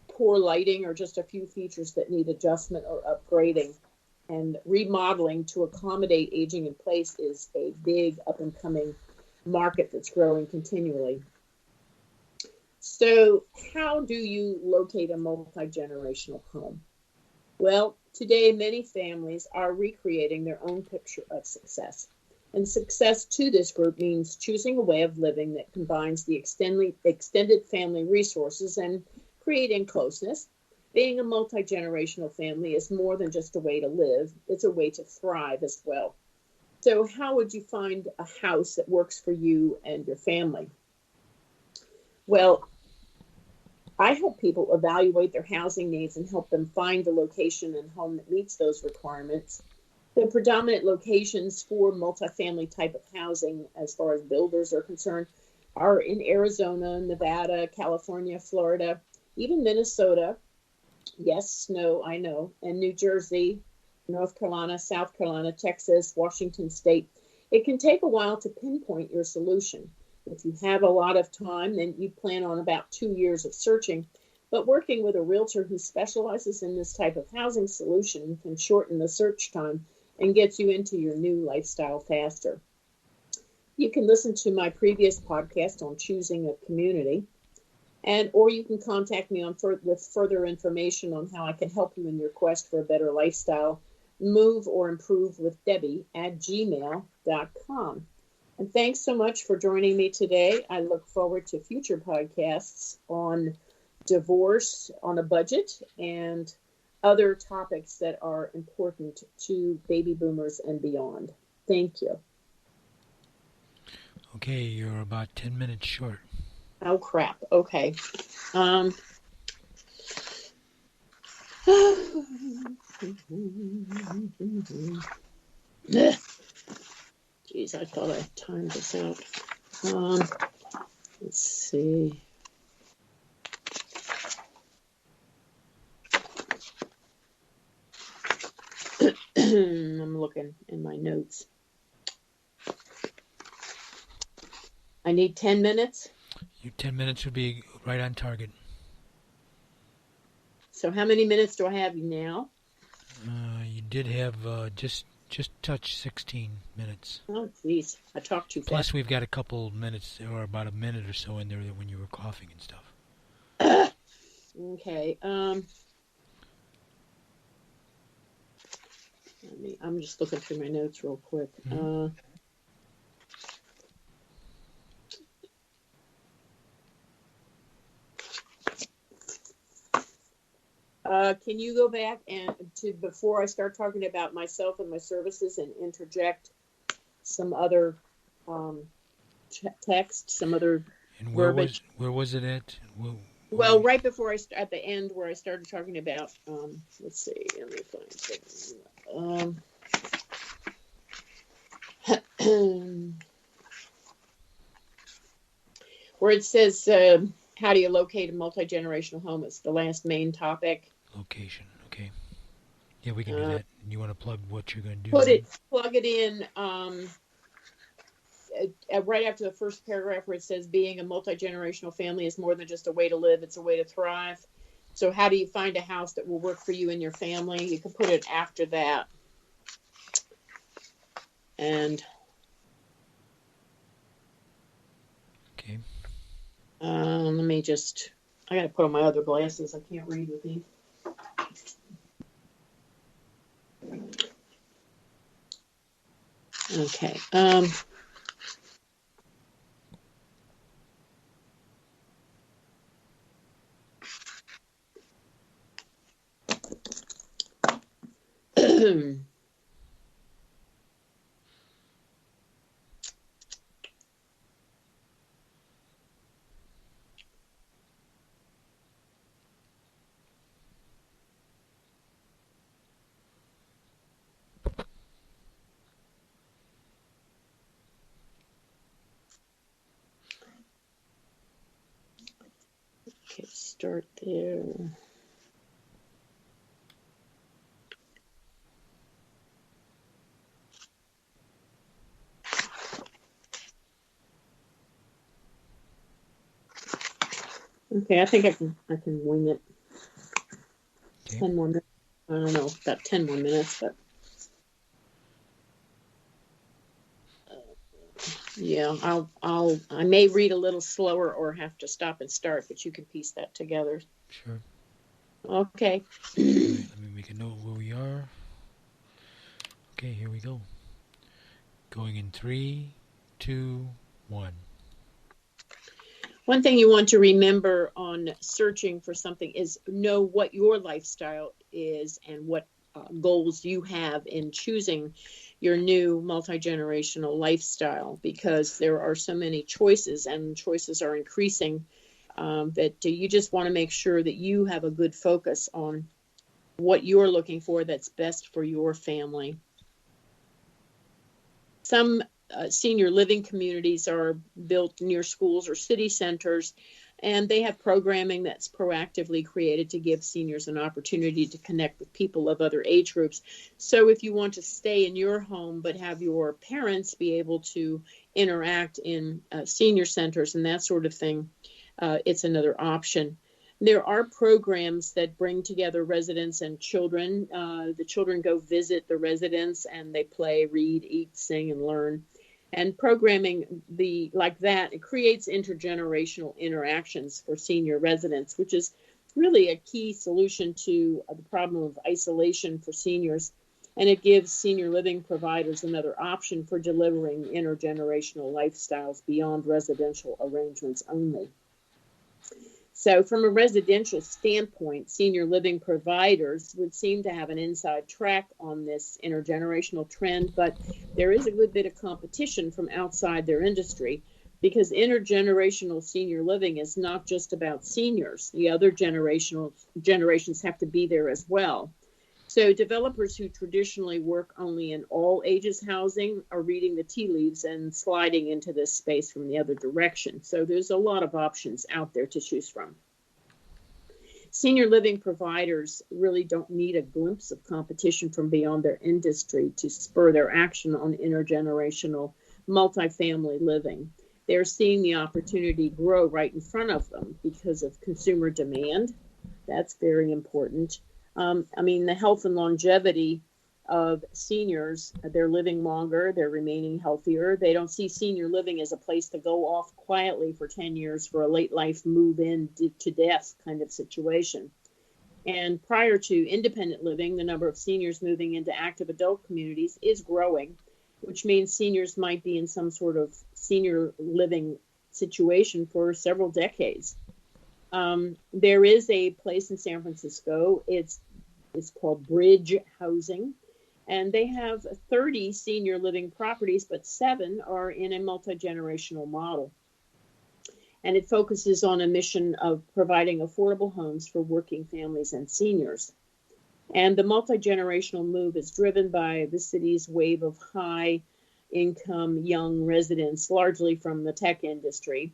poor lighting, or just a few features that need adjustment or upgrading. And remodeling to accommodate aging in place is a big up and coming market that's growing continually. So, how do you locate a multi-generational home? Well, today many families are recreating their own picture of success. And success to this group means choosing a way of living that combines the extended family resources and creating closeness. Being a multi-generational family is more than just a way to live, it's a way to thrive as well. So, how would you find a house that works for you and your family? Well, I help people evaluate their housing needs and help them find the location and home that meets those requirements. The predominant locations for multifamily type of housing, as far as builders are concerned, are in Arizona, Nevada, California, Florida, even Minnesota. Yes, snow, I know, and New Jersey, North Carolina, South Carolina, Texas, Washington State. It can take a while to pinpoint your solution. If you have a lot of time, then you plan on about 2 years of searching. But working with a realtor who specializes in this type of housing solution can shorten the search time and gets you into your new lifestyle faster. You can listen to my previous podcast on choosing a community, or you can contact me with further information on how I can help you in your quest for a better lifestyle. Move or improve with Debbie at gmail.com. And thanks so much for joining me today. I look forward to future podcasts on divorce on a budget and other topics that are important to baby boomers and beyond. Thank you. Okay, you're about 10 minutes short. Oh, crap. Okay. Geez, I thought I timed this out. Let's see. I'm looking in my notes. I need 10 minutes. Your 10 minutes would be right on target. So how many minutes do I have now? You did have just touch 16 minutes. Oh, geez. I talked too fast. Plus, we've got a couple minutes, or about a minute or so in there when you were coughing and stuff. Okay. I'm just looking through my notes real quick. Mm-hmm. Can you go back and to before I start talking about myself and my services and interject some other text, some other verbiage? Where was it at? Well, right before at the end where I started talking about, let's see, let me find something. Where it says, how do you locate a multi-generational home? It's the last main topic. Location, okay. Yeah, we can do that. You want to plug what you're going to do? Plug it in right after the first paragraph where it says being a multi-generational family is more than just a way to live, it's a way to thrive. So how do you find a house that will work for you and your family? You can put it after that. And okay. Let me just, I got to put on my other glasses. I can't read with these. Okay. Okay, start there. Okay, I think I can wing it. Okay. 10 more minutes. I don't know, about 10 more minutes, but yeah, I may read a little slower or have to stop and start, but you can piece that together. Sure. Okay. All right. Let me make a note where we are. Okay. Here we go. Going in 3, 2, 1. One thing you want to remember on searching for something is know what your lifestyle is and what goals you have in choosing your new multi-generational lifestyle, because there are so many choices and choices are increasing, that you just want to make sure that you have a good focus on what you're looking for that's best for your family. Some senior living communities are built near schools or city centers, and they have programming that's proactively created to give seniors an opportunity to connect with people of other age groups. So if you want to stay in your home but have your parents be able to interact in senior centers and that sort of thing, it's another option. There are programs that bring together residents and children. The children go visit the residents and they play, read, eat, sing, and learn. And programming like that, it creates intergenerational interactions for senior residents, which is really a key solution to the problem of isolation for seniors. And it gives senior living providers another option for delivering intergenerational lifestyles beyond residential arrangements only. So from a residential standpoint, senior living providers would seem to have an inside track on this intergenerational trend, but there is a good bit of competition from outside their industry, because intergenerational senior living is not just about seniors. The other generations have to be there as well. So developers who traditionally work only in all ages housing are reading the tea leaves and sliding into this space from the other direction. So there's a lot of options out there to choose from. Senior living providers really don't need a glimpse of competition from beyond their industry to spur their action on intergenerational multifamily living. They're seeing the opportunity grow right in front of them because of consumer demand. That's very important. The health and longevity of seniors, they're living longer, they're remaining healthier. They don't see senior living as a place to go off quietly for 10 years for a late life move in to death kind of situation. And prior to independent living, the number of seniors moving into active adult communities is growing, which means seniors might be in some sort of senior living situation for several decades. There is a place in San Francisco. It's called Bridge Housing, and they have 30 senior living properties, but 7 are in a multi-generational model. And it focuses on a mission of providing affordable homes for working families and seniors. And the multi-generational move is driven by the city's wave of high-income young residents, largely from the tech industry.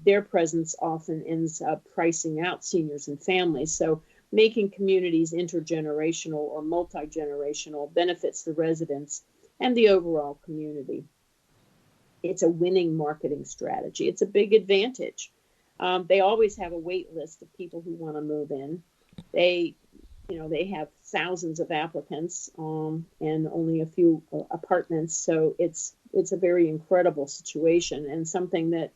Their presence often ends up pricing out seniors and families. So making communities intergenerational or multi-generational benefits the residents and the overall community. It's a winning marketing strategy. It's a big advantage. They always have a wait list of people who want to move in. They have thousands of applicants and only a few apartments. So it's a very incredible situation and something that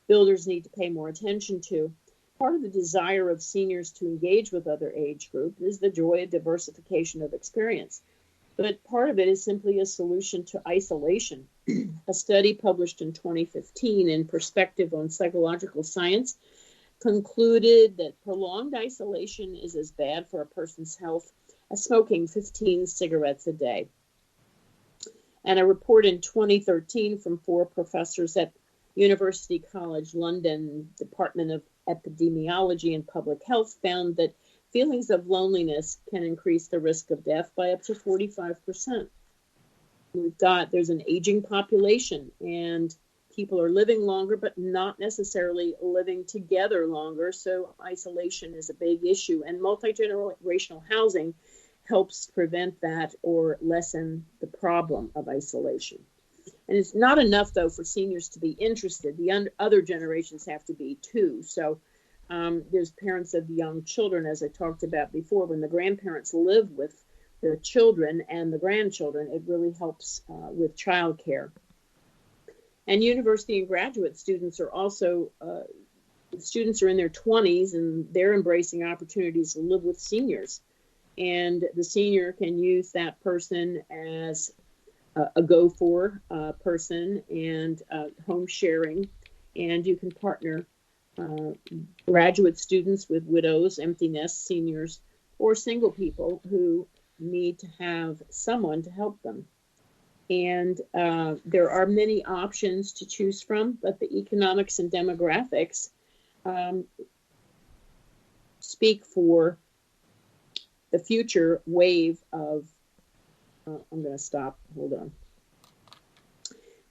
builders need to pay more attention to. Part of the desire of seniors to engage with other age groups is the joy of diversification of experience. But part of it is simply a solution to isolation. A study published in 2015 in Perspective on Psychological Science concluded that prolonged isolation is as bad for a person's health as smoking 15 cigarettes a day. And a report in 2013 from 4 professors at University College London Department of Epidemiology and Public Health found that feelings of loneliness can increase the risk of death by up to 45%. There's an aging population and people are living longer, but not necessarily living together longer. So isolation is a big issue, and multi-generational housing helps prevent that or lessen the problem of isolation. And it's not enough, though, for seniors to be interested. The other generations have to be, too. So There's parents of young children, as I talked about before. When the grandparents live with the children and the grandchildren, it really helps with childcare. And university and graduate students are also, students are in their 20s and they're embracing opportunities to live with seniors. And the senior can use that person as a go-for person and home sharing. And you can partner graduate students with widows, empty nest seniors, or single people who need to have someone to help them. And there are many options to choose from, but the economics and demographics speak for the future wave of, I'm going to stop, hold on.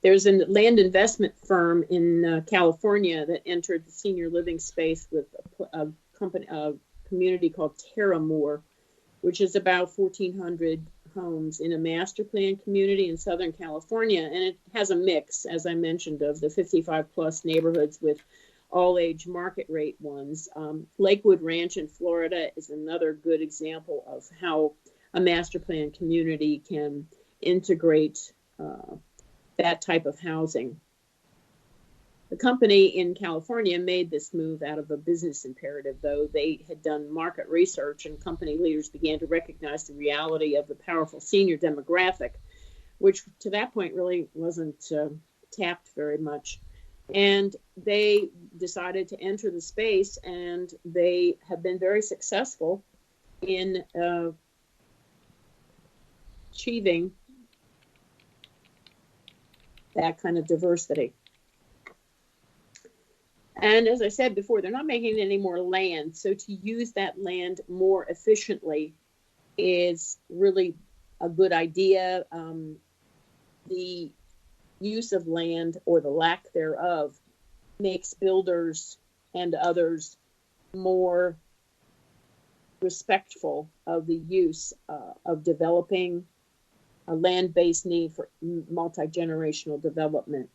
There's a land investment firm in California that entered the senior living space with a community called Terramore, which is about 1,400 homes in a master plan community in Southern California. And it has a mix, as I mentioned, of the 55 plus neighborhoods with all age market rate ones. Lakewood Ranch in Florida is another good example of how a master plan community can integrate that type of housing. The company in California made this move out of a business imperative, though. They had done market research and company leaders began to recognize the reality of the powerful senior demographic, which to that point really wasn't tapped very much. And they decided to enter the space, and they have been very successful in achieving that kind of diversity. And as I said before, they're not making any more land. So to use that land more efficiently is really a good idea. The use of land, or the lack thereof, makes builders and others more respectful of the use of developing a land-based need for multi-generational development.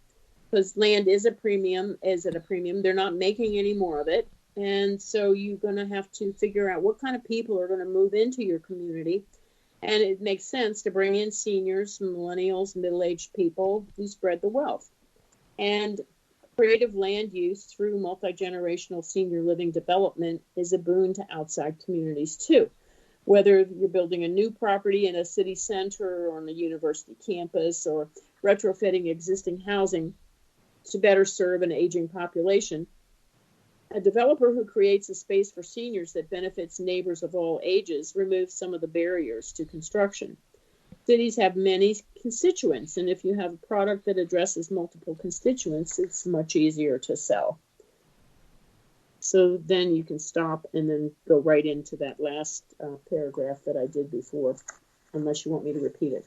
Because land is at a premium. They're not making any more of it. And so you're going to have to figure out what kind of people are going to move into your community. And it makes sense to bring in seniors, millennials, middle-aged people who spread the wealth. And creative land use through multi-generational senior living development is a boon to outside communities too. Whether you're building a new property in a city center or on a university campus, or retrofitting existing housing to better serve an aging population, a developer who creates a space for seniors that benefits neighbors of all ages removes some of the barriers to construction. Cities have many constituents, and if you have a product that addresses multiple constituents, it's much easier to sell. So then you can stop and then go right into that last paragraph that I did before, unless you want me to repeat it.